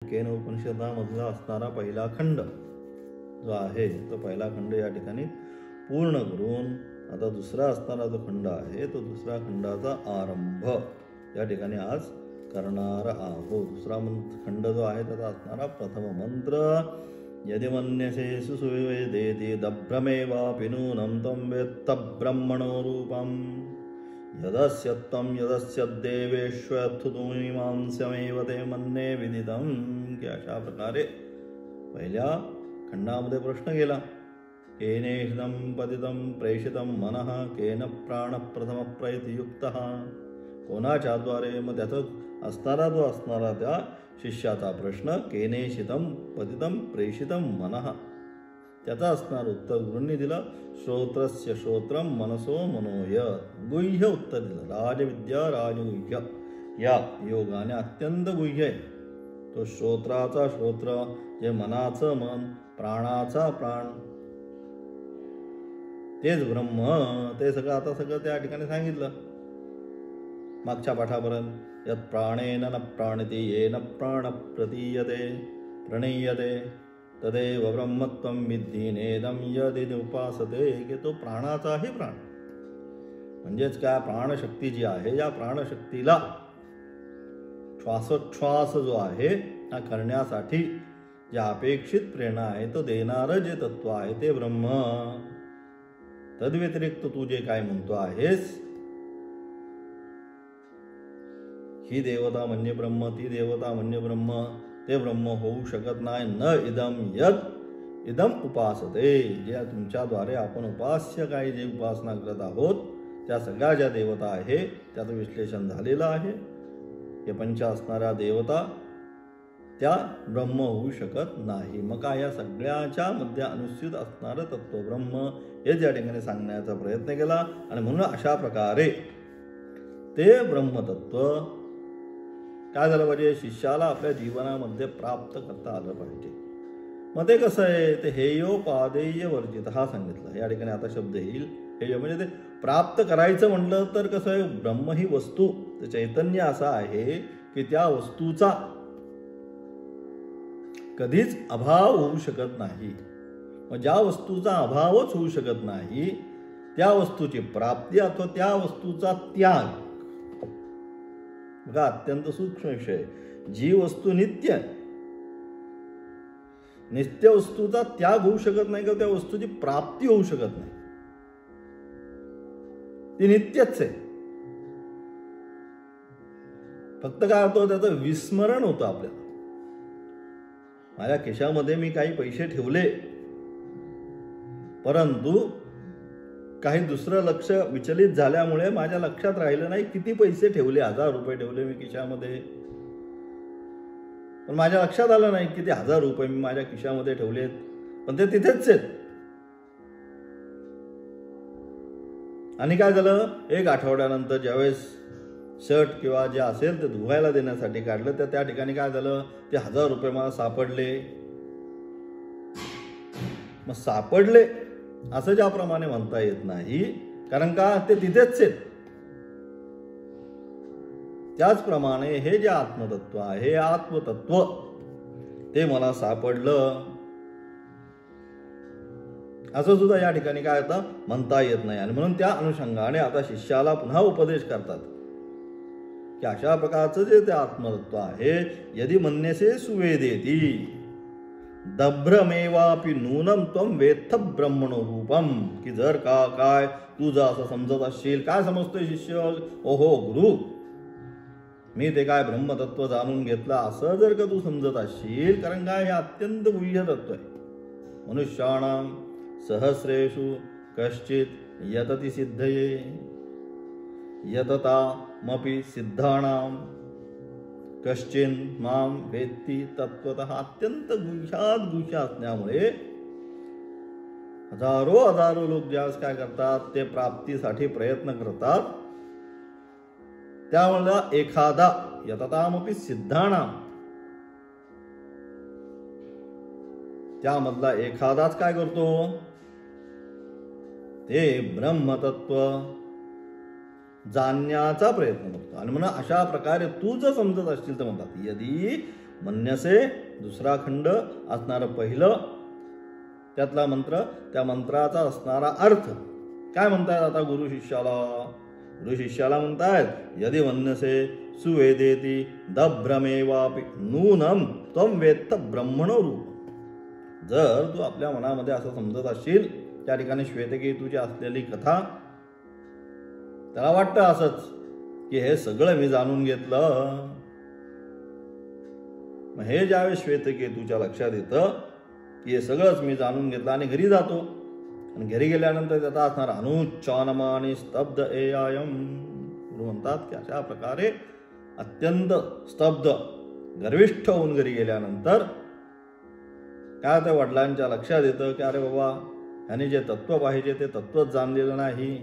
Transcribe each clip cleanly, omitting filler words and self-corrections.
केन उपनिषदामधला असणारा पहिला खंड जो आहे तो पहिला खंड या ठिकाणी पूर्ण करून आता दुसरा असणारा जो खंड आहे तो दुसरा खंडाचा आरंभ या ठिकाणी आज करणार आहोत. दुसरा खंड जो आहे त्याचा असणारा प्रथम मंत्र यदि मन्यसे सुवेदेति दभ्रमेवापि नूनं तं वेत्त ब्रह्मणो रूपं यदस्यत्तं यदस्यद्देवेष्वत्थुमीमांस्यमेव ते मन्ये विदितं. की अशा प्रकारे पहिल्या खंडामध्ये प्रश्न केला. केनेषं पतितं प्रेषितं मनः केन प्राणप्रथमप्रयतियुक्तः. कोणाच्या द्वारे मग त्याचा असणारा त्या शिष्याचा प्रश्न केनेषितं पतितं प्रेषितं मनः त्याचा असणार उत्तर गुरूंनी दिलं श्रोत्रस्य श्रोत्रम मनसो मनोय. गुह्य उत्तर दिलं. राजविद्या राजगुह्य या योगाने अत्यंत गुह्य आहे. तो श्रोत्राचा श्रोत्र जे मनाचं मन प्राणाचा प्राण तेच ब्रह्म ते सगळं आता सगळं त्या ठिकाणी सांगितलं मागच्या पाठापर्यंत. यत् प्राणेन न प्राणिति येन प्राण प्रतीयते प्रणीयते तदेव ब्रह्मत्वं विद्धि नेदं यदि उपासते. की तो प्राणाचाही प्राण म्हणजेच काय प्राणशक्ती जी आहे या प्राणशक्तीला श्वासोच्छ्वास जो आहे हा करण्यासाठी जे अपेक्षित प्रेरणा आहे तो देणारं जे तत्व आहे ते ब्रह्म. तद्व्यतिरिक्त तू जे काय म्हणतो आहेस ही देवता म्हणजे ब्रह्म ती देवता म्हणजे ब्रह्म ते ब्रह्म होऊ शकत नाही. न इदम यद इदम उपासते. जे तुमच्याद्वारे आपण उपास्य काही जे उपासना करत आहोत त्या सगळ्या ज्या देवता आहे त्याचं विश्लेषण झालेलं आहे. हे पंच असणाऱ्या देवता त्या ब्रह्म होऊ शकत नाही. मग काय या सगळ्याच्या मध्ये अनुस्यूत असणारं तत्व ब्रह्म हे ज्या ठिकाणी सांगण्याचा प्रयत्न केला. आणि म्हणून अशा प्रकारे ते ब्रह्मतत्व काय झालं पाहिजे शिष्याला आपल्या जीवनामध्ये प्राप्त करता आलं पाहिजे. मग ते कसं आहे ते हेयोपादेय वर्जित हा सांगितलं. या ठिकाणी आता शब्द येईल हेय म्हणजे ते प्राप्त करायचं म्हटलं तर कसं आहे ब्रह्म ही वस्तू ते चैतन्य असं आहे की त्या वस्तूचा कधीच अभाव होऊ शकत नाही. मग ज्या वस्तूचा अभावच होऊ शकत नाही त्या वस्तूची प्राप्ती अथवा त्या वस्तूचा त्याग. बघा अत्यंत सूक्ष्म विषय. जी वस्तू नित्य वस्तूचा त्याग होऊ शकत नाही किंवा त्या वस्तूची प्राप्ती होऊ शकत नाही ती नित्यच आहे. फक्त काय होतं त्याचं विस्मरण होतं आपल्याला. माझ्या खिशामध्ये मी काही पैसे ठेवले परंतु काही दुसरं लक्ष विचलित झाल्यामुळे माझ्या लक्षात राहिलं नाही किती पैसे ठेवले. 1000 रुपये ठेवले मी खिशामध्ये पण माझ्या लक्षात आलं नाही किती 1000 रुपये मी माझ्या खिशामध्ये ठेवलेत पण ते तिथेच आहेत. आणि काय झालं एक आठवड्यानंतर ज्यावेळेस शर्ट किंवा जे असेल ते धुवायला देण्यासाठी काढलं तर त्या ठिकाणी काय झालं ते 1000 रुपये मला सापडले. मग सापडले असं ज्याप्रमाणे म्हणता येत नाही कारण का ते तिथेच आहेत. त्याचप्रमाणे हे जे आत्मतत्व आहे आत्मतत्व ते मला सापडलं असं सुद्धा या ठिकाणी काय आता म्हणता येत नाही. आणि म्हणून त्या अनुषंगाने आता शिष्याला पुन्हा उपदेश करतात की अशा प्रकारचं जे ते आत्मतत्व आहे यदि मन्यसे सुवेदेति दभ्रमेवापि नूनं त्वं वेत्थ ब्रह्मणो रूपम. की जर का काय तू जर असं समजत असशील काय समजतोय शिष्य ओहो गुरु मी ते काय ब्रह्मतत्व जाणून घेतलं असं जर का तू समजत असशील कारण काय हे अत्यंत गुह्य तत्व आहे. मनुष्याणां सहस्रेषु कश्चित यतति सिद्धये यततामपि सिद्धानां कश्चिन माम वेत्ती तत्वतः. अत्यंत गुह्यात गुह्य असल्यामुळे हजारो लोक ज्यावेळेस काय करतात ते प्राप्तीसाठी प्रयत्न करतात. त्यामुळे एखादा यततामपि सिद्धानाम त्यामधला एखादाच काय करतो ते ब्रह्मतत्व जाणण्याचा प्रयत्न करतो. आणि म्हणून अशा प्रकारे तू जर समजत असशील तर म्हणतात यदि मन्यसे दुसरा खंड असणारं पहिलं त्यातला मंत्र, त्या मंत्राचा असणारा अर्थ काय म्हणतायत आता गुरु शिष्याला म्हणतायत यदि मन्यसे सुवेदेति दभ्रमेवापि नूनम त्वं वेत्त ब्रह्मणो रूप. जर तू आपल्या मनामध्ये असं समजत असशील त्या ठिकाणी श्वेतकेतूची असलेली कथा, त्याला वाटतं असंच की हे सगळं मी जाणून घेतलं. मग हे ज्यावेळेस श्वेतकेतूच्या लक्षात येतं की हे सगळंच मी जाणून घेतलं आणि घरी जातो, आणि घरी गेल्यानंतर त्याचा असणार अनुच्चानमानी स्तब्ध एयायम. गुरु म्हणतात की अशा प्रकारे अत्यंत स्तब्ध गर्विष्ठ होऊन घरी गेल्यानंतर काय त्या वडिलांच्या लक्षात येतं की अरे बाबा ह्याने जे तत्व पाहिजे ते तत्वच जाणलेलं नाही.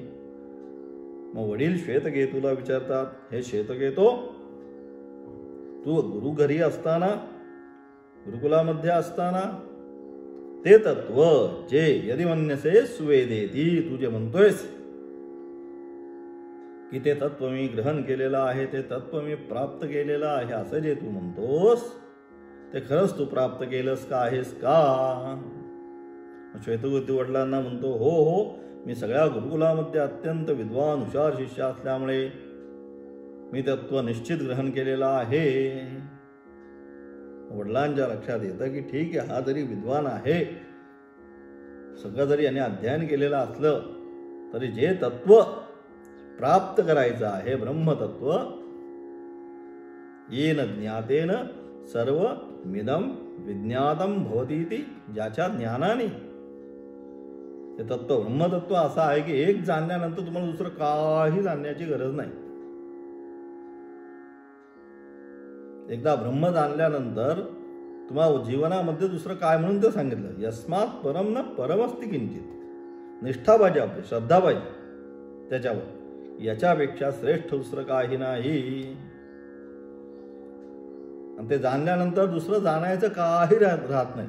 मग वडील श्वेतकेतूला विचारतात, हे श्वेतकेतो, तू गुरु घरी असताना गुरुकुलामध्ये असताना ते तत्व जे यदि मन्यसे सुवेदेती, तू जे म्हणतोयस की ते तत्व मी ग्रहण केलेलं आहे, ते तत्व मी प्राप्त केलेलं आहे, असं जे तू म्हणतोस ते खरंच तू प्राप्त केलंस का आहेस का? श्वेतकेतू वडिलांना म्हणतो, हो हो, मी सगळ्या गुरुकुलामध्ये अत्यंत विद्वान हुशार शिष्य असल्यामुळे मी तत्व निश्चित ग्रहण केलेलं आहे. वडिलांच्या लक्षात येतं की ठीक आहे, हा जरी विद्वान आहे, सगळं जरी याने अध्ययन केलेलं असलं तरी जे तत्व प्राप्त करायचं आहे ब्रह्मतत्व, येन ज्ञातेन सर्व मिदम विज्ञातम भवतीति, ज्याच्या ज्ञानाने ते तत्व ब्रह्मतत्व असं आहे की एक जाणल्यानंतर तुम्हाला दुसरं काही जाणण्याची गरज नाही. एकदा ब्रह्म जाणल्यानंतर तुम्हाला जीवनामध्ये दुसरं काय म्हणून ते सांगितलं, यस्मात परम न परमस्ति किंचित. निष्ठा पाहिजे, आपली श्रद्धा पाहिजे त्याच्यावर, याच्यापेक्षा श्रेष्ठ दुसरं काही नाही. आणि ते जाणल्यानंतर दुसरं जाणायचं काही राहत नाही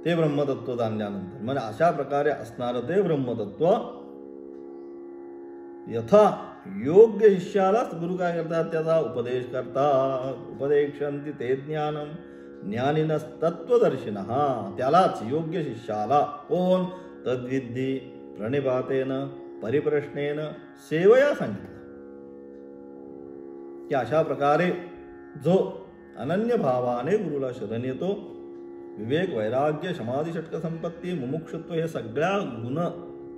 ते ब्रह्मतत्व जाणल्यानंतर. म्हणजे अशा प्रकारे असणारं ते ब्रह्मतत्व यथा योग्य शिष्यालाच गुरु काय करतात, त्याचा उपदेश करतात. उपदेशंती ते ज्ञानम ज्ञानिनस्तत्वदर्शिनः, त्यालाच योग्य शिष्याला कोण तद्विद्धी प्रणिपातेन परिप्रश्नेन सेवया सांगितलं की अशा प्रकारे जो अनन्य भावाने गुरुला शरण येतो, विवेक वैराग्य समाधी षटक संपत्ती मुमुक्षुत्व हे सगळ्या गुण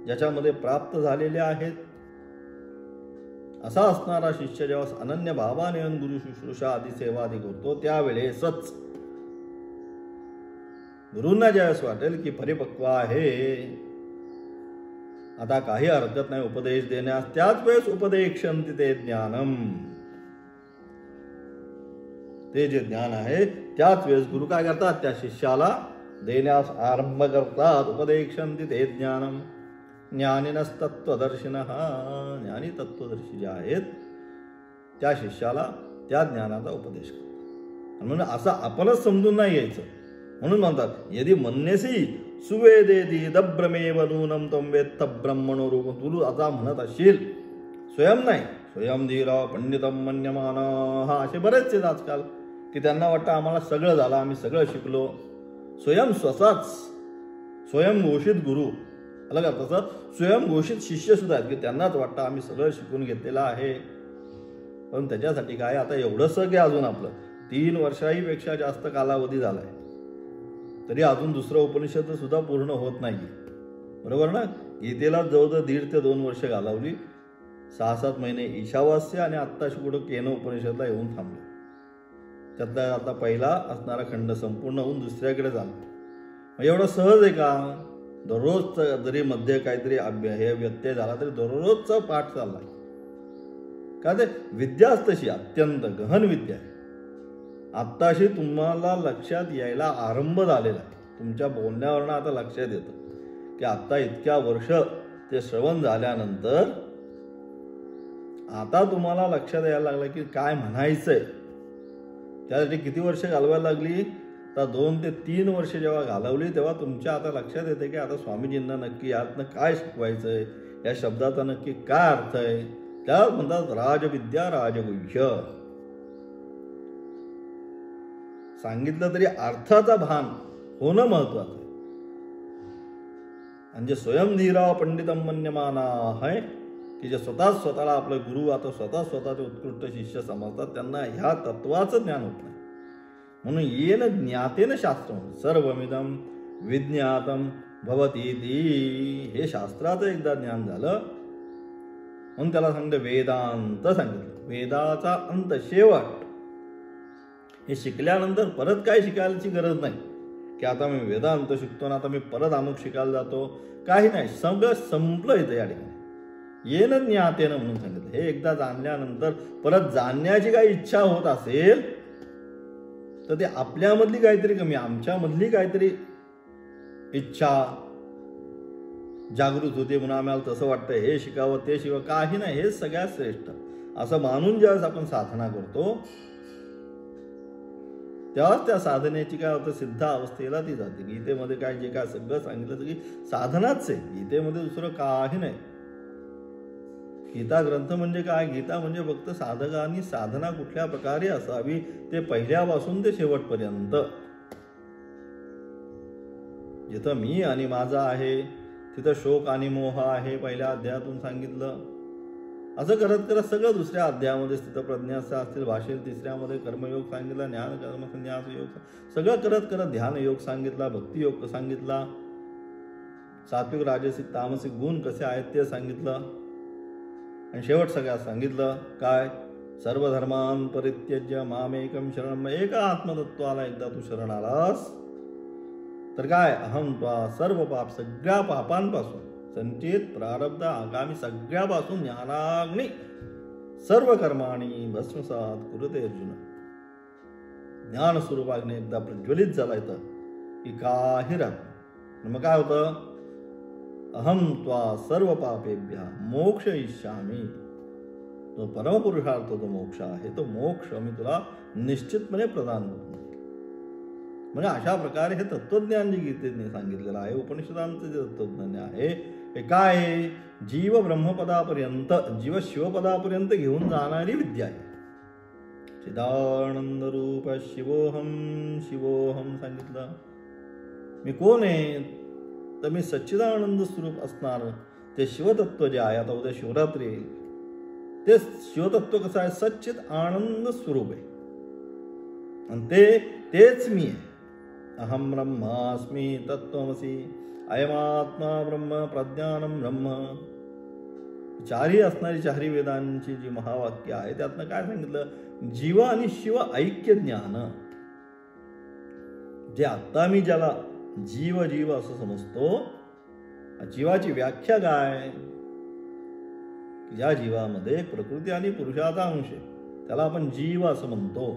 ज्याच्यामध्ये प्राप्त झालेले आहेत, असा असणारा शिष्य जेव्हा अनन्य भावाने गुरु शुश्रूषा आदी सेवा आदी करतो, त्यावेळेसच गुरूंना ज्यावेळेस वाटेल की परिपक्व आहे, आता काही हरकत नाही उपदेश देण्यास, त्याच वेळेस उपदेशंती ते ज्ञानम, ते जे ज्ञान आहे त्याच वेळेस गुरु काय करतात, त्या शिष्याला देण्यास आरंभ करतात. उपदेशंती ते ज्ञानम ज्ञानिनस्तत्वदर्शिनः, ज्ञानी तत्वदर्शी जे आहेत त्या शिष्याला त्या ज्ञानाचा उपदेश करतात. म्हणून असं आपणच समजून नाही यायचं. म्हणून म्हणतात यदि मन्यसी सुवेदेति दभ्रमेव नूनम त्वं वेत्त ब्रह्मणो रूप. तू आता म्हणत असशील स्वयं नाही, स्वयं धीरा पंडितम मन्यमाना, असे बरेच आहेत आजकाल की त्यांना वाटतं आम्हाला सगळं झालं, आम्ही सगळं शिकलो. स्वयं स्वतःच स्वयंघोषित गुरु अलग, तसं स्वयंघोषित शिष्य सुद्धा आहेत की त्यांनाच वाटतं आम्ही सगळं शिकून घेतलेलं आहे. पण त्याच्यासाठी काय, आता एवढंसं की अजून आपलं 3 वर्षाहीपेक्षा जास्त कालावधी झालाय, तरी अजून दुसरं उपनिषद सुद्धा पूर्ण होत नाही. बरोबर ना? गीतेला जवळजवळ 1.5 ते 2 वर्ष घालवली, 6-7 महिने ईशावास्य, आणि आत्ताशी कुठं केन उपनिषदला येऊन थांबले. त्यातला आता पहिला असणारा खंड संपूर्ण होऊन दुसऱ्याकडे झाला. मग एवढं सहज आहे का? दररोजचा जरी मध्ये काहीतरी हे व्यत्यय झाला तरी दररोजचा पाठ चाललाय का? ते विद्याच तशी अत्यंत गहन विद्या आहे. आत्ताशी तुम्हाला लक्षात यायला आरंभ झालेला आहे. तुमच्या बोलण्यावरनं आता लक्षात येतं की आता इतक्या वर्ष ते श्रवण झाल्यानंतर आता तुम्हाला लक्षात यायला लागलं की काय म्हणायचंय. त्यासाठी किती वर्ष घालवायला लागली? आता 2 ते 3 वर्ष जेव्हा घालवली तेव्हा तुमच्या आता लक्षात येते की आता स्वामीजींना नक्की यातनं काय शिकवायचंय, या शब्दाचा नक्की काय अर्थ आहे. त्या म्हणतात राजविद्या राजगुह्य. सांगितलं तरी अर्थाचा भान होणं महत्वाचं आहे. आणि जे स्वयंधीरा पंडितम मन्यमाना आहे की जे स्वतःला आपले गुरु आता स्वतःचे उत्कृष्ट शिष्य समजतात, त्यांना ह्या तत्वाचं ज्ञान होत नाही. म्हणून येन ज्ञातेन शास्त्रम सर्वमिदम विज्ञातम भवतीति, हे शास्त्राचं एकदा ज्ञान झालं म्हणून त्याला सांगते वेदांत सांगितलं. वेदाचा अंत, शेवट. हे शिकल्यानंतर परत काय शिकायची गरज नाही की आता मी वेदांत शिकतो ना आता मी परत अमुक शिकायला जातो, काही नाही. सगळं संपलं इथं या ठिकाणी. येन ज्ञातेन म्हणून सांगितलं. हे एकदा जाणल्यानंतर परत जाणण्याची काही इच्छा होत असेल तर ते आपल्यामधली काहीतरी कमी, आमच्यामधली काहीतरी इच्छा जागृत होते म्हणून आम्हाला तसं वाटतं हे शिकावं ते शिकावं, काही नाही, हे सगळ्यात श्रेष्ठ असं मानून ज्यावेळेस आपण साधना करतो तेव्हाच त्या साधनेची काय होतं, सिद्ध अवस्थेला ती जाते. गीतेमध्ये काय जे काय सगळं सांगितलं की साधनाच आहे, गीतेमध्ये दुसरं काही नाही. गीता ग्रंथ म्हणजे काय, गीता म्हणजे फक्त साधकांनी साधना कुठल्या प्रकारे असावी ते पहिल्यापासून ते शेवटपर्यंत. जिथं मी आणि माझा आहे तिथं शोक आणि मोह आहे, पहिल्या अध्यायातून सांगितलं. असं करत करत सगळं दुसऱ्या अध्यायामध्ये स्थितप्रज्ञा असतील, भाषेत तिसऱ्यामध्ये कर्मयोग सांगितला, ज्ञान कर्म संन्यास योग सगळं करत करत ध्यान योग सांगितला, भक्ती योग सांगितला, सात्विक राजसिक तामसिक गुण कसे आहेत ते सांगितलं. आणि शेवट सगळ्यात सांगितलं काय, सर्व धर्मान परित्यज्य मामेकम शरणम. एका आत्मतत्वाला एकदा तू शरण आलास तर काय, अहम त्वा सर्व पाप, सगळ्या पापांपासून संचित प्रारब्ध आगामी सगळ्यापासून ज्ञानाग्नी सर्व कर्माणी भस्मसात कुरुते अर्जुन. ज्ञान स्वरूपाग्नी एकदा प्रज्वलित झाला येतं की काही राहत. मग काय होतं, अहम त्वा सर्व पापेभ्य मोक्षयिष्यामि. तो परमपुरुषार्थ जो मोक्ष आहे तो मोक्ष मी तुला निश्चितपणे प्रदान करतो. म्हणजे अशा प्रकारे हे तत्वज्ञान जे गीतेने सांगितलेलं आहे, उपनिषदांचं जे तत्वज्ञान आहे हे काय आहे, जीव ब्रह्मपदापर्यंत, जीव शिवपदापर्यंत घेऊन जाणारी विद्या आहे. चिदानंद रूप शिवोहम शिवोहम सांगितलं. मी कोण आहे तर मी सच्चिदानंद स्वरूप असणार ते शिवतत्व जे आहे. आता उद्या शिवरात्री येईल, ते शिवतत्व कसं आहे, सच्चित आनंद स्वरूप आहे आणि तेच मी आहे. अहम ब्रह्मास्मी तत्त्वमसि अयमात्मा ब्रह्म प्रज्ञानम ब्रह्म. चारी असणारी चारी वेदांची जी महावाक्य आहे त्यातनं काय सांगितलं, जीव आणि शिव ऐक्य ज्ञान. जे आत्ता मी ज्याला जीव जीव असं समजतो, जीवाची व्याख्या काय, या जीवामध्ये प्रकृती आणि पुरुषाचा अंश आहे, त्याला आपण जीव असं म्हणतो.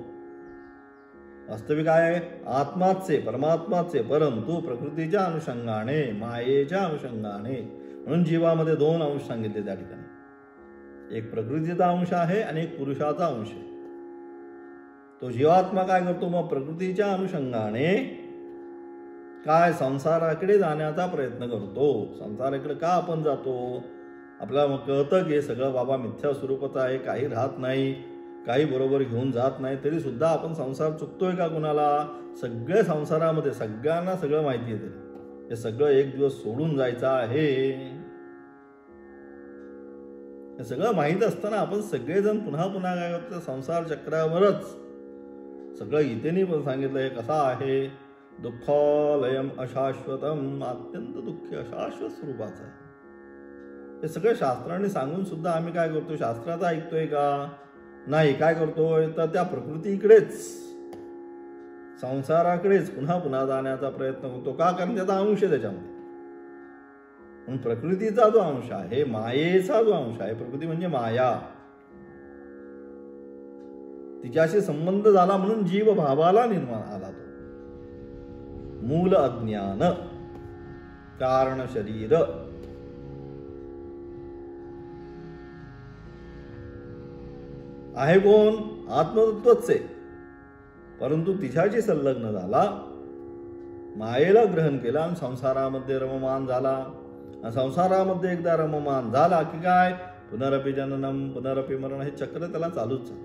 वास्तविक आहे आत्माचे परमात्माचे, परंतु प्रकृतीच्या अनुषंगाने मायेच्या अनुषंगाने. म्हणून जीवामध्ये दोन अंश सांगितले त्या ठिकाणी, एक प्रकृतीचा अंश आहे आणि एक पुरुषाचा अंश आहे. तो जीवात्मा काय करतो, मग प्रकृतीच्या अनुषंगाने काय संसाराकडे जाण्याचा प्रयत्न करतो. संसाराकडे का आपण जातो, आपल्याला मग कळतं की सगळं बाबा मिथ्या स्वरूपाचं आहे, काही राहत नाही, काही बरोबर घेऊन जात नाही, तरी सुद्धा आपण संसार चुकतोय का कुणाला, सगळे संसारामध्ये सगळ्यांना सगळं माहिती आहे, तरी हे सगळं एक दिवस सोडून जायचं आहे. हे सगळं माहीत असताना आपण सगळेजण पुन्हा पुन्हा काय करतो, संसार चक्रावरच. सगळं गीतेने पण सांगितलं हे कसं आहे, दुःखालयम अशाश्वतम, अत्यंत दुःखी अशाश्वत स्वरूपाचं आहे. हे सगळं शास्त्राने सांगून सुद्धा आम्ही काय करतो, शास्त्राचं ऐकतोय का नाही, काय करतोय तर त्या प्रकृतीकडेच संसाराकडेच पुन्हा पुन्हा जाण्याचा प्रयत्न करतो. का, कारण त्याचा अंश आहे त्याच्यामध्ये. म्हणून प्रकृतीचा जो अंश आहे, मायेचा जो अंश आहे, प्रकृती म्हणजे माया, तिच्याशी संबंध झाला म्हणून जीव भावाला निर्माण आला. तो मूल अज्ञान, कारण शरीर, आहे कोण, आत्मतत्वच आहे, परंतु तिच्याशी संलग्न झाला, मायेला ग्रहण केला आणि संसारामध्ये रममान झाला. संसारामध्ये एकदा रममान झाला की काय, पुनरपि जननम पुनरपि मरण, हे चक्र त्याला चालूच आहे.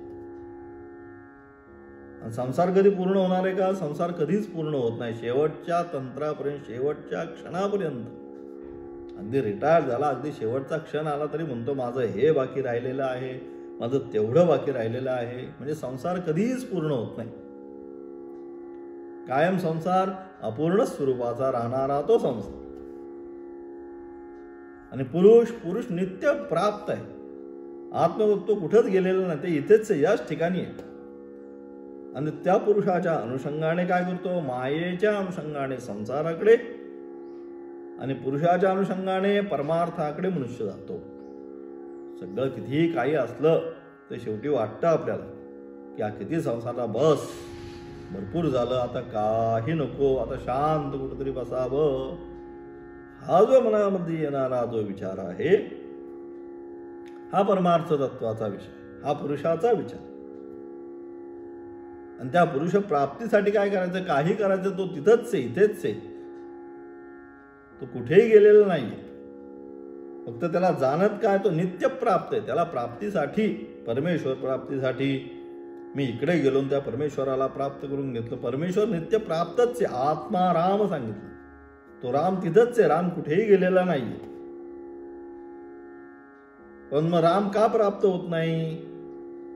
संसार कधी पूर्ण होणार आहे का? संसार कधीच पूर्ण होत नाही. शेवटच्या तंत्रापर्यंत, शेवटच्या क्षणापर्यंत. अगदी रिटायर झाला, अगदी शेवटचा क्षण आला तरी म्हणतो माझं हे बाकी राहिलेलं आहे, माझं तेवढं बाकी राहिलेलं आहे. म्हणजे संसार कधीच पूर्ण होत नाही. कायम संसार अपूर्ण स्वरूपाचा राहणारा तो संसार. आणि पुरुष नित्य प्राप्त आहे. आत्मतत्व कुठंच गेलेलं नाही, ते इथेच याच ठिकाणी आहे. आणि त्या पुरुषाच्या अनुषंगाने काय करतो? मायेच्या अनुषंगाने संसाराकडे आणि पुरुषाच्या अनुषंगाने परमार्थाकडे मनुष्य जातो. सगळं कितीही काही असलं तर शेवटी वाटतं आपल्याला की हा किती संसाराला बस, भरपूर झालं, आता काही नको, आता शांत कुठेतरी बसावं. हा जो मनामध्ये येणारा जो विचार आहे हा परमार्थ तत्वाचा विषय, हा पुरुषाचा विचार. आणि त्या पुरुष प्राप्तीसाठी काय करायचं? काही करायचं, तो तिथंच आहे, इथेच आहे, तो कुठेही गेलेला नाही. फक्त त्याला जाणत काय? तो नित्य प्राप्त आहे. त्याला प्राप्तीसाठी, परमेश्वर प्राप्तीसाठी मी इकडे गेलो त्या परमेश्वराला प्राप्त करून घेतलं. परमेश्वर नित्य प्राप्तच आहे. आत्मा राम सांगितलं, तो राम तिथंच आहे, राम कुठेही गेलेला नाही. पण मग राम का प्राप्त होत नाही?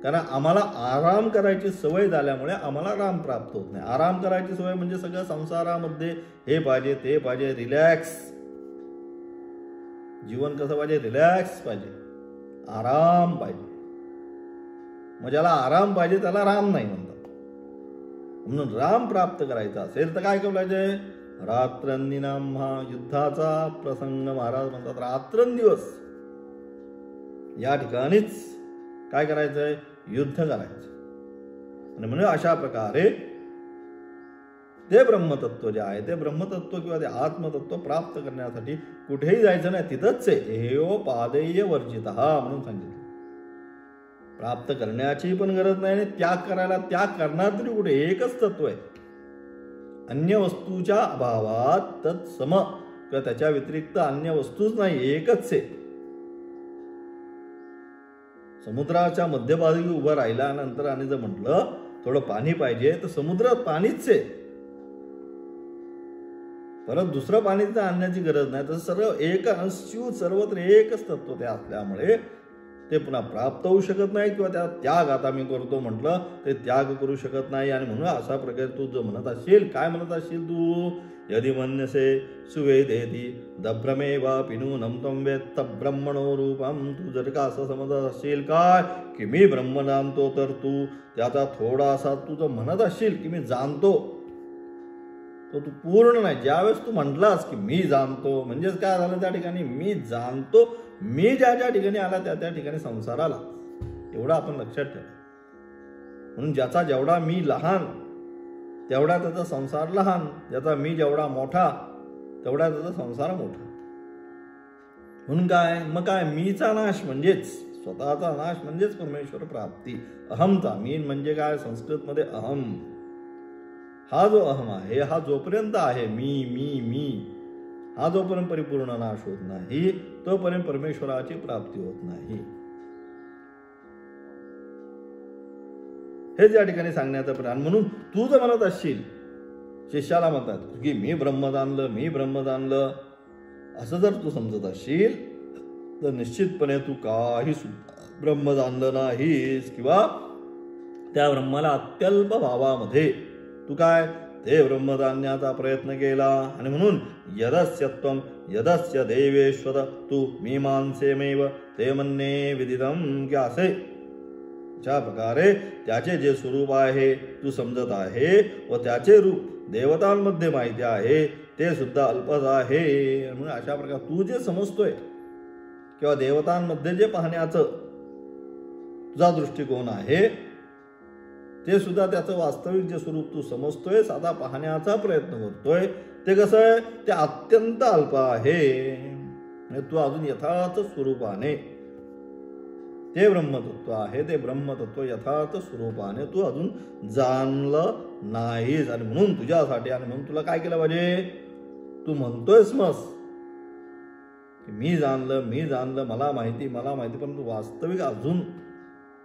कारण आम्हाला आराम करायची सवय झाल्यामुळे आम्हाला राम प्राप्त होत नाही. आराम करायची सवय म्हणजे सगळं संसारामध्ये हे पाहिजे, ते पाहिजे, रिलॅक्स. जीवन कसं पाहिजे? रिलॅक्स पाहिजे, आराम पाहिजे. मग ज्याला आराम पाहिजे त्याला राम नाही म्हणतात. म्हणून राम प्राप्त करायचा असेल तर काय करायचे? रात्रंदिनाम, हा युद्धाचा प्रसंग महाराज म्हणतात. रात्रंदिवस या ठिकाणीच काय करायचंय? युद्ध करायचं. आणि म्हणून अशा प्रकारे ते ब्रह्मतत्व जे आहे, ते ब्रह्मतत्व किंवा ते आत्मतत्व प्राप्त करण्यासाठी कुठेही जायचं नाही, तिथंच आहे. एहो पादेय वर्जितः म्हणून सांगितलं. प्राप्त करण्याची पण गरज नाही आणि त्याग करायला, त्याग करणार तरी कुठे? एकच तत्व आहे. अन्य वस्तूच्या अभावात तत्सम किंवा त्याच्या व्यतिरिक्त अन्य वस्तूच नाही, एकच आहे. समुद्राच्या मध्यभागी उभं राहिल्यानंतर आणि जर म्हटलं थोडं पाणी पाहिजे तर समुद्रात पाणीच आहे, परत दुसरं पाणी तर आणण्याची गरज नाही. तर सर्व एक अंशू, सर्वत्र एकच तत्व ते असल्यामुळे ते पुन्हा प्राप्त होऊ शकत नाही. किंवा त्या त्याग आता मी करतो म्हटलं ते त्याग करू शकत नाही. आणि म्हणून अशा प्रकारे तू जो म्हणत असशील, काय म्हणत असशील तू? यदि मन्यसे सुवेदेती दभ्रमेवा पिनूनम त्वं वेत्त ब्रह्मणो रूपम. तू जर का असं समजत असशील काय की मी ब्रह्म जाणतो, तर तू त्याचा थोडासा तू जर म्हणत असशील की मी जाणतो, तो तू पूर्ण नाही. ज्यावेळेस तू म्हटलास की मी जाणतो, म्हणजेच काय झालं त्या ठिकाणी? मी जाणतो. मी ज्या ज्या ठिकाणी आला त्या त्या ठिकाणी संसार आला, एवढं आपण लक्षात ठेवा. म्हणून ज्याचा जेवढा मी लहान तेवढा त्याचा संसार लहान, ज्याचा मी जेवढा मोठा तेवढा त्याचा संसार मोठा. म्हणून काय? मग काय? मीचा नाश म्हणजेच स्वतःचा नाश म्हणजेच परमेश्वर प्राप्ती. अहमचा, मी म्हणजे काय? संस्कृतमध्ये अहम. हा जो अहम आहे, हा जोपर्यंत आहे मी मी मी, हा जोपर्यंत परिपूर्ण नाश होत नाही तोपर्यंत परमेश्वराची प्राप्ती होत नाही. हेच या ठिकाणी सांगण्याचा प्रयत्न. म्हणून तू जर म्हणत असशील, शिष्याला म्हणतात की मी ब्रह्म जाणलं, मी ब्रह्म जाणलं, असं जर तू समजत असशील तर निश्चितपणे तू काही सुद्धा ब्रह्म जाणलं नाहीस. किंवा त्या ब्रह्माला अत्यल्प भावामध्ये तू काय ते ब्रह्म जाणण्याचा प्रयत्न केला. आणि म्हणून यदस्यत्वं यदस्य देवेश्वर तू मीमांसेमेव ते मन्ये विदितम, की असे ज्या प्रकारे त्याचे जे स्वरूप आहे तू समजत आहे व त्याचे रूप देवतांमध्ये माहिती आहे ते सुद्धा अल्पच आहे. म्हणून अशा प्रकारे तू जे समजतोय किंवा देवतांमध्ये जे पाहण्याचं तुझा दृष्टिकोन आहे ते सुद्धा त्याचं वास्तविक जे स्वरूप तू समजतोय, साधा पाहण्याचा प्रयत्न करतोय, ते कसं आहे? ते अत्यंत अल्प आहे. तू अजून यथार्थ स्वरूपाने ते ब्रह्मतत्व आहे, ते ब्रह्मतत्व यथार्थ स्वरूपाने तू अजून जाणलं नाहीस. आणि म्हणून तुझ्यासाठी, आणि म्हणून तुला काय केलं पाहिजे? तू म्हणतोयस मस्त की मी जाणलं, मला माहिती, परंतु वास्तविक अजून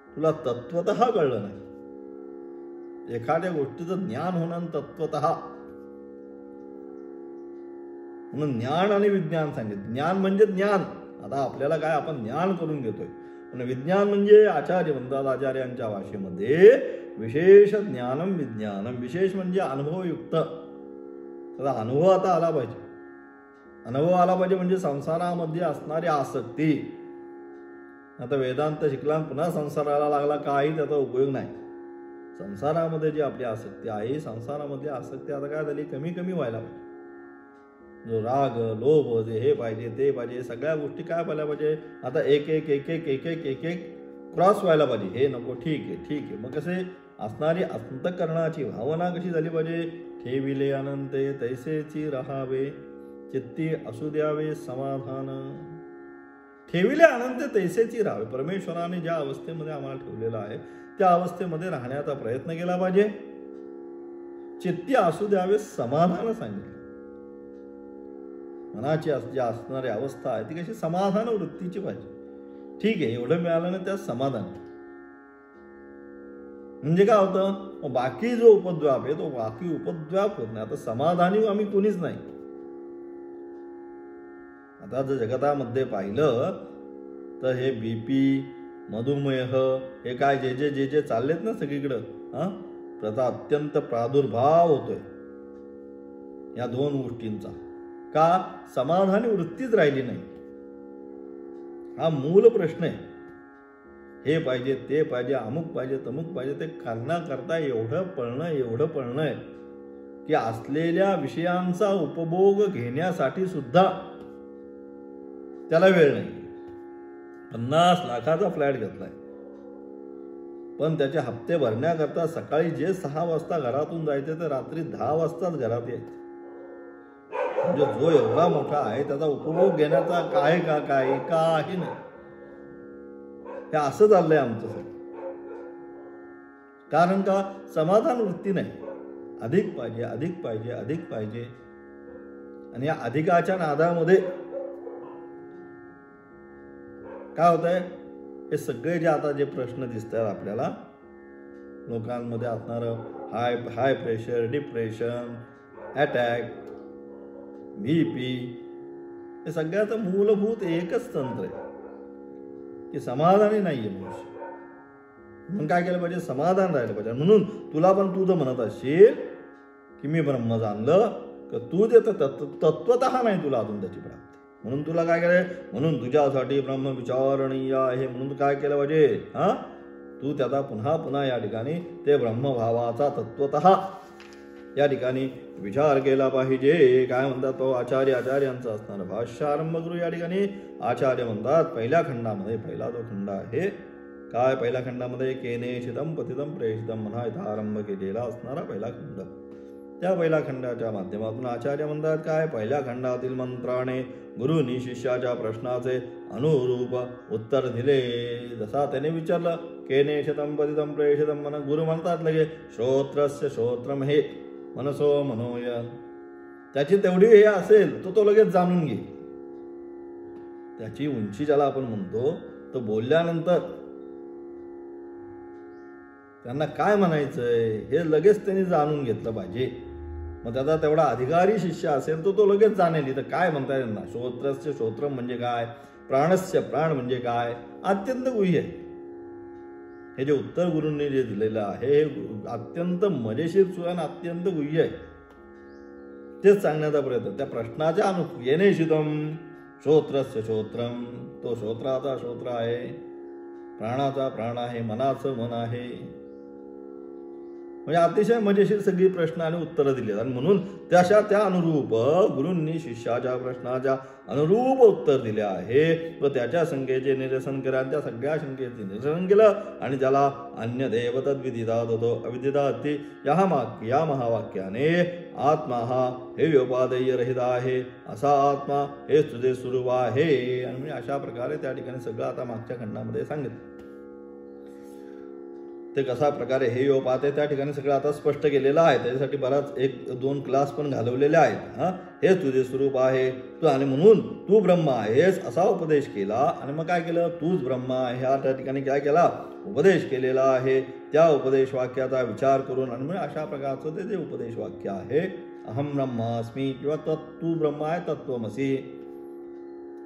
तुला तत्वतः कळलं नाही. एखाद्या गोष्टीचं ज्ञान होणं तत्वतः. म्हणून ज्ञान आणि विज्ञान सांगितलं. ज्ञान म्हणजे ज्ञान. आता आपल्याला काय आपण ज्ञान करून घेतोय, पण विज्ञान म्हणजे आचार्य म्हणतात आचार्यांच्या भाषेमध्ये विशेष ज्ञानम विज्ञानम. विशेष म्हणजे अनुभवयुक्त. त्याचा अनुभव आता आला पाहिजे. अनुभव आला पाहिजे म्हणजे संसारामध्ये असणारी आसक्ती. आता वेदांत शिकला पुन्हा संसाराला लागला काही त्याचा उपयोग नाही. संसारामध्ये जी आपली आसक्ती आहे, संसारामध्ये आसक्ती आता काय झाली, कमी कमी व्हायला पाहिजे. जो राग लोभ जे हे पाहिजे ते पाहिजे सगळ्या गोष्टी काय व्हायला पाहिजे, आता एक एक एक एक एक एक एक एक क्रॉस व्हायला पाहिजे. हे नको, ठीक आहे ठीक आहे. मग कसे असणारी अंतःकरणाची भावना कशी झाली पाहिजे, ठेविले अनंते तैसेची राहावे, चित्ती असू द्यावे समाधान. ठेविले अनंत तैसेची राहावे. परमेश्वराने ज्या अवस्थेमध्ये आम्हाला ठेवलेलं आहे त्या अवस्थेमध्ये राहण्याचा प्रयत्न केला पाहिजे. चित्ती असू द्यावे समाधान सांगितलं. मनाची जी असणारी अवस्था आहे ती कशी समाधान वृत्तीची पाहिजे. ठीक आहे, एवढं मिळालं ना त्यात समाधान. म्हणजे काय होतं, बाकी जो उपद्व्याप आहे तो बाकी उपद्व्याप होत नाही. आता समाधानी आम्ही कोणीच नाही. आता जर जगतामध्ये पाहिलं तर हे बीपी मधुमेह हे काय जे जे जे जे चाललेत ना सगळीकडं, त्याचा अत्यंत प्रादुर्भाव होतोय या दोन गोष्टींचा. का, समाधानी वृत्तीच राहिली नाही. हा मूल प्रश्न आहे. हे पाहिजे ते पाहिजे अमुक पाहिजे तमुक पाहिजे ते करण्याकरता एवढं पळणं आहे की असलेल्या विषयांचा उपभोग घेण्यासाठी सुद्धा त्याला वेळ नाही. 50 लाखाचा फ्लॅट घेतलाय, पण त्याचे हप्ते भरण्याकरता सकाळी जे 6 वाजता घरातून जायचे ते रात्री 10 वाजताच घरात यायचे. म्हणजे जो एवढा मोठा आहे त्याचा उपभोग घेण्याचा काय काही नाही. हे असं चाललंय आमचं सगळं. कारण का, समाधान वृत्ती नाही. अधिक पाहिजे अधिक पाहिजे अधिक पाहिजे. आणि या अधिकाच्या नादामध्ये काय होत आहे, हे सगळे जे आता जे प्रश्न दिसत आहेत आपल्याला लोकांमध्ये असणारं high pressure, depression, attack, BP, हे सगळ्याचं मूलभूत एकच तंत्र आहे की समाधानी नाहीये मनुष्य. म्हणून काय केलं पाहिजे, समाधान राहिलं पाहिजे. म्हणून तुला पण तू जर म्हणत असशील की मी ब्रह्म जाणलं, तर तू जे तत्वतः नाही तुला अजून त्याची प्राप्ती. म्हणून तुला काय केलंय, म्हणून तुझ्यासाठी ब्रह्म विचारणीय आहे. म्हणून काय केलं पाहिजे, तू त्याचा पुन्हा पुन्हा या ठिकाणी ते ब्रह्मभावाचा तत्वतः या ठिकाणी विचार केला पाहिजे. काय म्हणतात तो आचार्यांचं असणार भाष्य आरंभ करू. या ठिकाणी आचार्य म्हणतात पहिल्या खंडामध्ये, पहिला जो खंड आहे काय, पहिल्या खंडामध्ये केनेशितम पतितम प्रेषितम म्हणा इथं आरंभ केलेला असणारा पहिला खंड. त्या पहिल्या खंडाच्या माध्यमातून आचार्य म्हणतात काय, पहिल्या खंडातील मंत्राने गुरुनी शिष्याच्या प्रश्नाचे अनुरूप उत्तर दिले. जसा त्याने विचारलं केनेशितम पतितम प्रेषितम म्हणा, गुरु म्हणतात लगे श्रोत्रस्य श्रोत्रम हे मनसो मनोय. त्याची तेवढी हे असेल तो लगेच जाणून घे. त्याची उंची ज्याला आपण म्हणतो, तो बोलल्यानंतर त्यांना काय म्हणायचंय हे लगेच त्यांनी जाणून घेतलं पाहिजे. मग त्याचा तेवढा अधिकारी शिष्य असेल तो लगेच जाणेल तर काय म्हणताय त्यांना. श्रोत्रस्य श्रोत्रम म्हणजे काय, प्राणस्य प्राण म्हणजे काय, अत्यंत गुह्य आहे. हे जे उत्तर गुरूंनी जे दिलेलं आहे हे अत्यंत मजेशीर सुद्धा अत्यंत गुह्य आहे. तेच सांगण्याचा प्रयत्न. त्या प्रश्नाच्या येणे शितम श्रोत्रस्य श्रोत्रम, तो श्रोत्राचा श्रोत्र आहे, प्राणाचा प्राण आहे, मनाचं मन आहे. म्हणजे अतिशय मजेशीर सगळी प्रश्न आणि उत्तरं दिली. आणि म्हणून त्या अनुरूप गुरूंनी शिष्याच्या प्रश्नाच्या अनुरूप उत्तर दिले आहे व त्याच्या शंकेचे निरसन करा. त्या सगळ्या शंकेचे निरसन केलं आणि ज्याला अन्य देव तद्विदितात होतो अविदिताती या महावाक्याने आत्मा हा हे उपादेय रहित आहे, असा आत्मा हे तुझे स्वरूप आहे. आणि अशा प्रकारे त्या ठिकाणी सगळं आता मागच्या खंडामध्ये सांगितलं. ते कसा प्रकारे हे योग पाहते त्या ठिकाणी सगळं आता स्पष्ट केलेलं आहे. त्याच्यासाठी बराच 1-2 क्लास पण घालवलेले आहेत. हे तुझे स्वरूप आहे तू, आणि म्हणून तू ब्रह्म आहेस असा उपदेश केला. आणि मग काय केलं, तूच ब्रह्म आहे ह्या त्या ठिकाणी काय केला, उपदेश केलेला आहे. त्या उपदेश वाक्याचा विचार करून आणि म्हणजे अशा प्रकारचं ते जे उपदेश वाक्य आहे, अहम ब्रह्मास्मी किंवा तू ब्रह्म आहे तत्वमसी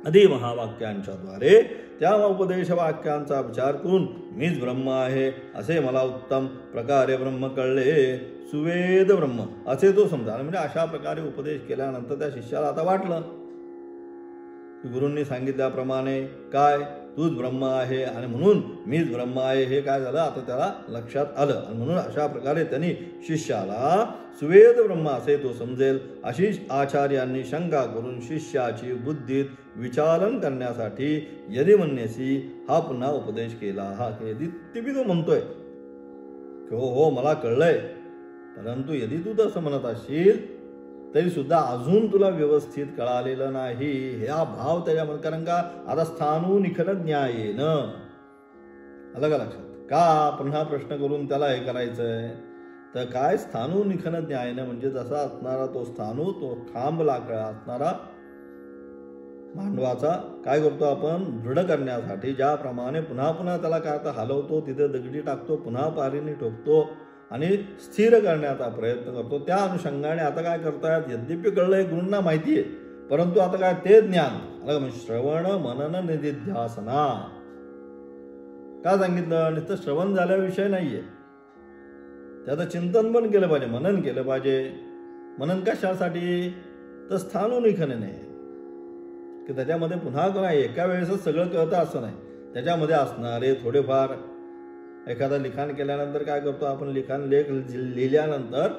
आदी महावाक्यांच्याद्वारे त्या उपदेश वाक्यांचा विचार करून मीच ब्रह्म आहे असे मला उत्तम प्रकारे ब्रह्म कळले, सुवेद ब्रह्म असे तो समजा. म्हणजे अशा प्रकारे उपदेश केल्यानंतर त्या शिष्याला आता वाटलं की गुरूंनी सांगितल्याप्रमाणे काय तूच ब्रह्म आहे आणि म्हणून मीच ब्रह्म आहे हे काय झालं आता त्याला लक्षात आलं. आणि म्हणून अशा प्रकारे त्यांनी शिष्याला सुवेद ब्रह्म असे तो समजेल अशी आचार्यांनी शंका करून शिष्याची बुद्धीत विचारण करण्यासाठी यदी म्हणण्याशी हा पुन्हा उपदेश केला. हा यदी तो म्हणतोय की हो मला कळलंय, परंतु यदी तू तसं म्हणत असशील तरी सुद्धा अजून तुला व्यवस्थित कळालेलं नाही हा भाव त्याच्यामध्ये. कारण का आता स्थानू निखल न्यायेन अलग लक्षात का पुन्हा प्रश्न करून त्याला हे करायचंय. तर काय स्थानू निखल न्यायेन म्हणजे जसा असणारा तो स्थानू, तो खांब लाकडा असणारा मांडवाचा काय करतो आपण दृढ करण्यासाठी ज्याप्रमाणे पुन्हा पुन्हा त्याला काय आता हलवतो, तिथे दगडी टाकतो, पुन्हा पारीने ठोकतो आणि स्थिर करण्याचा प्रयत्न करतो. त्या अनुषंगाने आता काय करतायत, यद्यपि कळलंय गुरूंना माहिती आहे, परंतु आता काय ते ज्ञान म्हणजे श्रवण मनन निधिध्यासना का सांगितलं. नुसतं श्रवण झाल्याविषय नाहीये, त्याचं चिंतन पण केलं पाहिजे, मनन केलं पाहिजे. मनन कशासाठी तर स्थानोनिखने नाही की त्याच्यामध्ये पुन्हा नाही एका वेळेसच सगळं कळतं असं नाही. त्याच्यामध्ये असणारे थोडेफार एखादा लिखाण केल्यानंतर काय करतो आपण, लेख लिहिल्यानंतर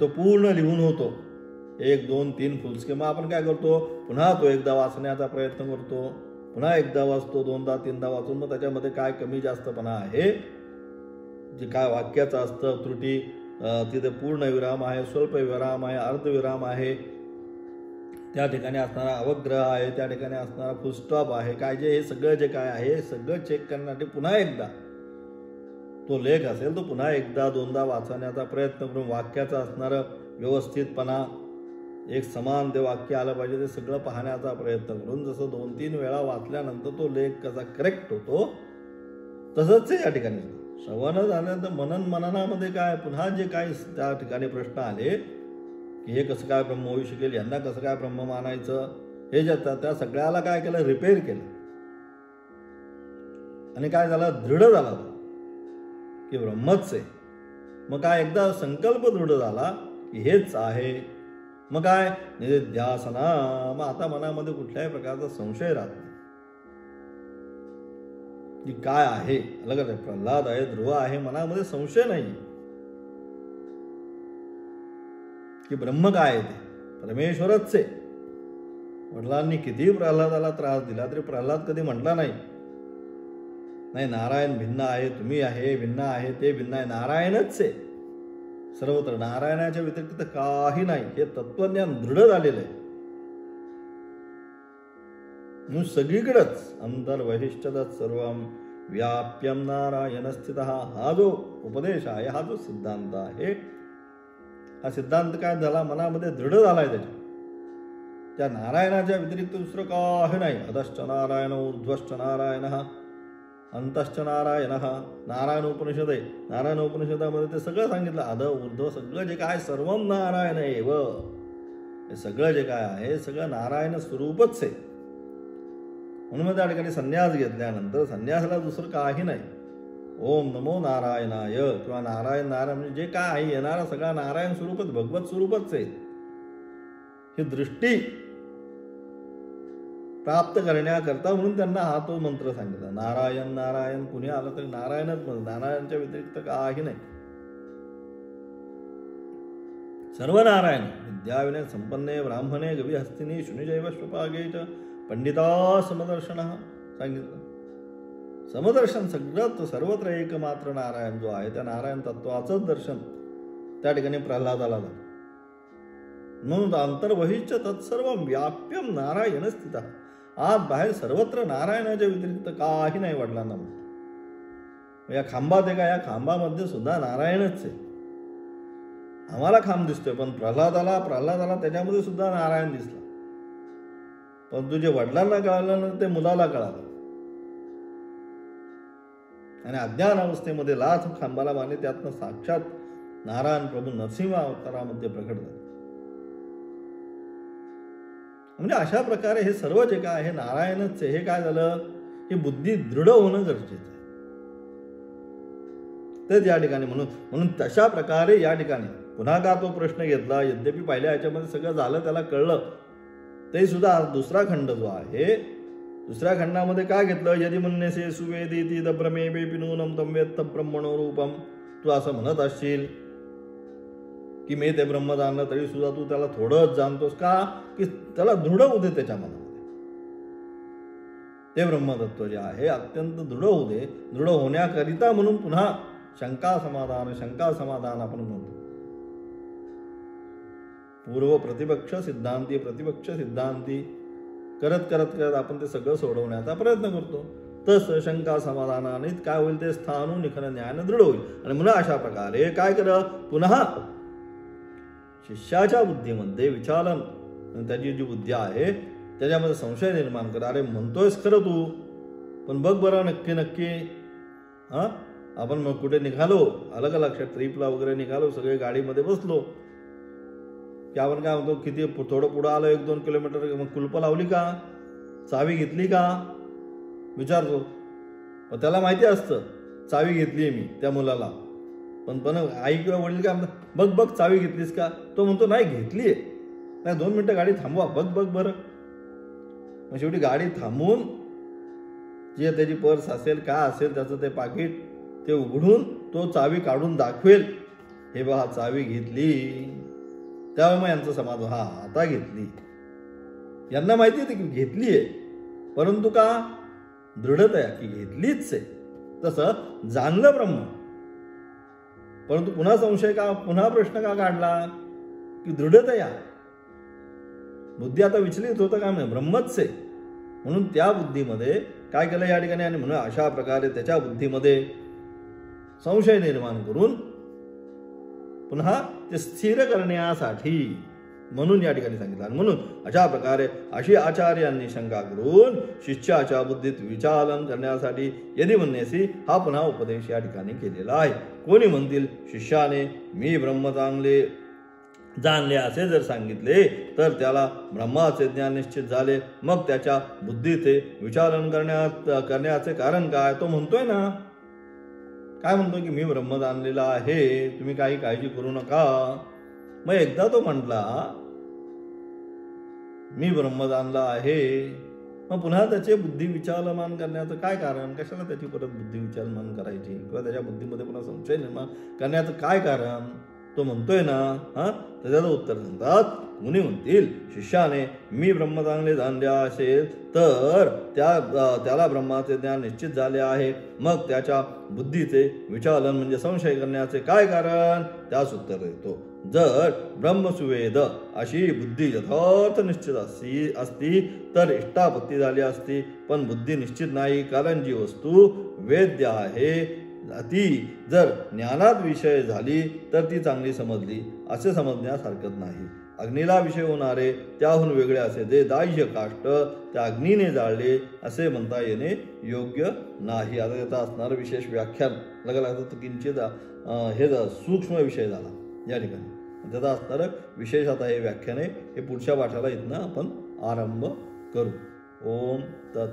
तो पूर्ण लिहून होतो 1, 2, 3 फुलस्के. मग आपण काय करतो पुन्हा तो एकदा वाचण्याचा प्रयत्न करतो, पुन्हा एकदा वाचतो, 2दा 3दा वाचून मग त्याच्यामध्ये काय कमी जास्तपणा आहे, जे काय वाक्याचं असतं त्रुटी, तिथे पूर्ण विराम आहे, स्वल्प विराम आहे, अर्धविराम आहे, त्या ठिकाणी असणारा अवग्रह आहे, त्या ठिकाणी असणारा फुलस्टॉप आहे, काय जे हे सगळं जे काय आहे हे सगळं चेक करण्यासाठी पुन्हा एकदा तो लेख असेल तो पुन्हा एकदा 2दा वाचण्याचा प्रयत्न करून वाक्याचा असणारं व्यवस्थितपणा एक समान ते वाक्य आलं पाहिजे ते सगळं पाहण्याचा प्रयत्न करून जसं 2-3 वेळा वाचल्यानंतर तो लेख कसा करेक्ट होतो तसंच या ठिकाणी श्रवण झाल्यानंतर मननामध्ये काय पुन्हा जे काय त्या ठिकाणी प्रश्न आले की हे कसं काय ब्रह्म होऊ शकेल, यांना कसं काय ब्रह्म मानायचं, हे जे त्या सगळ्याला काय केलं रिपेअर केलं आणि काय झालं दृढ झाला की ब्रह्मच आहे. मग काय एकदा संकल्प दृढ झाला की हेच आहे, मग काय निधिध्यासना, मग आता मनामध्ये कुठल्याही प्रकारचा संशय राहत नाही की काय आहे. अलग प्रल्हाद आहे, ध्रुव आहे, मनामध्ये संशय नाही की ब्रह्म काय आहे ते परमेश्वरच आहे. वडिलांनी कितीही प्रल्हादाला त्रास दिला तरी प्रल्हाद कधी म्हटला नाही नारायण भिन्न आहे, तुम्ही आहे भिन्न आहे, ते भिन्न आहे, नारायणच आहे सर्वत्र, नारायणाच्या व्यतिरिक्त काही नाही. हे तत्वज्ञान दृढ झालेलं आहे म्हणून सगळीकडेच अंतर्वहिष्ठदत् सर्वं व्याप्यम नारायण स्थित हा जो उपदेश आहे, हा जो सिद्धांत आहे, हा सिद्धांत काय झाला मनामध्ये दृढ झालाय. त्या नारायणाच्या व्यतिरिक्त दुसरं काही नाही. अधश्च नारायण ऊर्ध्वश्च नारायण अंतश्च नारायण नारायण उपनिषद आहे. नारायण उपनिषदामध्ये ते सगळं सांगितलं, अध ऊर्ध्व सगळं जे काय सर्वम नारायण एव, हे सगळं जे काय आहे सगळं नारायण स्वरूपच आहे. म्हणून मग त्या ठिकाणी संन्यास घेतल्यानंतर संन्यासाला दुसरं काही नाही. ओम नमो नारायणाय किंवा नारायण नारायण म्हणजे जे काय आहे येणारा सगळा नारायण स्वरूपच भगवत स्वरूपच आहे. ही दृष्टी प्राप्त करण्याकरता म्हणून त्यांना हा तो मंत्र सांगितला, नारायण नारायण. कुणी आलं तरी नारायणच म्हणत, नारायणच्या व्यतिरिक्त काही नाही. सर्व नारायण विद्याविनय संपन्ने ब्राह्मणे गवी हस्तिनी शुनिजैव श्वपागे च पंडिता समदर्शन सांगितलं. समदर्शन सगळं सर्वत्र एकमात्र नारायण जो आहे त्या नारायण तत्वाचंच दर्शन त्या ठिकाणी प्रल्हादाला झालं. म्हणून अंतर्वहिष्ठ तत्सर्व व्याप्यम नारायण स्थित, आत बाहेर सर्वत्र नारायणाच्या व्यतिरिक्त काही नाही वडिलांना. या खांबात आहे का, या खांबामध्ये सुद्धा नारायणच आहे. आम्हाला खांब दिसतोय, पण प्रल्हादाला त्याच्यामध्ये सुद्धा नारायण दिसला. पण तुझे वडिलांना कळालं ना, ते मुलाला कळालं. आणि अज्ञान अवस्थेमध्ये लाथ खांबाला बांधले, त्यातनं साक्षात नारायण प्रभू नरसिंह अवतारामध्ये प्रकट झाले. म्हणजे अशा प्रकारे हे सर्व जे काय आहे नारायणच आहे. हे काय झालं, ही बुद्धी दृढ होणं गरजेचं आहे. तेच या ठिकाणी म्हणून तशा प्रकारे या ठिकाणी पुन्हा का तो प्रश्न घेतला. यद्यपि पहिल्या याच्यामध्ये सगळं झालं, त्याला कळलं, ते सुद्धा दुसरा खंड जो आहे, दुसऱ्या खंडामध्ये काय घेतलं. यदि मन्यसे सुवेदिती दब्रमे बेपिनूनम तम वेत्त ब्रह्मणो रूपम. तू असं म्हणत असशील की मी ते ब्रह्म जाणलं, तरी सुद्धा तू त्याला थोडंच जाणतोस का, की त्याला दृढ होऊ दे त्याच्या मनामध्ये. ते ब्रह्मतत्व जे आहे अत्यंत दृढ होऊ दे. दृढ होण्याकरिता म्हणून पुन्हा शंका समाधान आपण म्हणतो. पूर्व प्रतिपक्ष सिद्धांती करत आपण ते सगळं सोडवण्याचा प्रयत्न करतो. तसं शंका समाधानाने काय होईल, ते स्थानू निखन न्यायानं दृढ होईल. आणि म्हणून अशा प्रकारे काय कर, पुन्हा शिष्याच्या बुद्धीमध्ये विचालन, त्याची जी बुद्धी आहे त्याच्यामध्ये संशय निर्माण कर. अरे म्हणतोयस खरं तू, पण बघ बरं नक्की आपण मग कुठे निघालो, अलग लक्षात ट्रिपला वगैरे निघालो, सगळे गाडीमध्ये बसलो की आपण काय म्हणतो, किती थोडं पुढं आलो 1-2 किलोमीटर, मग कुलप लावली का, चावी घेतली का विचारतो. मग त्याला माहिती असतं चावी घेतली आहे मी त्या मुलाला, पण आई किंवा वडील काय म्हणतात, बघ चावी घेतलीस का. तो म्हणतो नाही घेतली आहे. नाही 2 मिनिटं गाडी थांबवा, बघ बरं. मग शेवटी गाडी थांबवून जे त्याची पर्स असेल, काय असेल त्याचं ते पाकिट, ते उघडून तो चावी काढून दाखवेल, हे बघा चावी घेतली. त्यावेळी मग यांचं समाधान, आता घेतली. यांना माहिती होती की घेतली आहे, परंतु का दृढता आहे की घेतलीच आहे. तसं जाणलं ब्रह्म, परंतु पुन्हा संशय का, पुन्हा प्रश्न का काढला की दृढता या बुद्धी आता विचलित होतं का, नाही ब्रह्मच आहे. म्हणून त्या बुद्धीमध्ये काय केलं या ठिकाणी, आणि म्हणून अशा प्रकारे त्याच्या बुद्धीमध्ये संशय निर्माण करून पुन्हा ते स्थिर करण्यासाठी म्हणून या ठिकाणी सांगितलं. आणि म्हणून अशा प्रकारे अशी आचार्यांनी शंका करून शिष्याच्या बुद्धीत विचालन करण्यासाठी यदि म्हणण्यासी हा पुन्हा उपदेश या ठिकाणी केलेला आहे. कोणी म्हणतील शिष्याने मी ब्रह्म चांगले जाणले असे जर सांगितले, तर त्याला ब्रह्माचे ज्ञान निश्चित झाले. मग त्याच्या बुद्धीचे विचालन करण्याचे कारण काय. तो म्हणतोय ना, काय म्हणतोय की मी ब्रह्म जाणलेला आहे, तुम्ही काही काळजी करू नका. मग एकदा तो म्हटला मी ब्रह्म जाणला आहे, मग पुन्हा त्याचे बुद्धी विचालमान करण्याचं काय कारण. कशाला त्याची परत बुद्धी विचालमान करायची, किंवा त्याच्या बुद्धीमध्ये पुन्हा संशय निर्माण करण्याचं काय कारण. तो म्हणतोय ना, त्याचं उत्तर सांगतात. मुनी म्हणतील शिष्याने मी ब्रह्म चांगले जाणले असेल, तर त्याला ब्रह्माचे ज्ञान निश्चित झाले आहे. मग त्याच्या बुद्धीचे विचालन म्हणजे संशय करण्याचे काय कारण. त्यास उत्तर देतो, जर ब्रह्मसुवेद अशी बुद्धी यथार्थ निश्चित असती तर इष्टापत्ती झाली असती. पण बुद्धी निश्चित नाही, कारण जी वस्तू वेद्य आहे ती जर ज्ञानात विषय झाली तर ती चांगली समजली असे समजण्यास हरकत नाही. अग्नीला विषय होणारे त्याहून वेगळे असे जे दाह्य काष्ट त्या अग्नीने जाळले असे म्हणता येणे योग्य नाही. आता त्याचा असणारं विशेष व्याख्यान लागतं किंचित हे सूक्ष्म विषय झाला या ठिकाणी. त्याचा असणारं विशेष आता हे व्याख्यान आहे, हे पुढच्या पाठाला इथनं आपण आरंभ करू. ओम तत्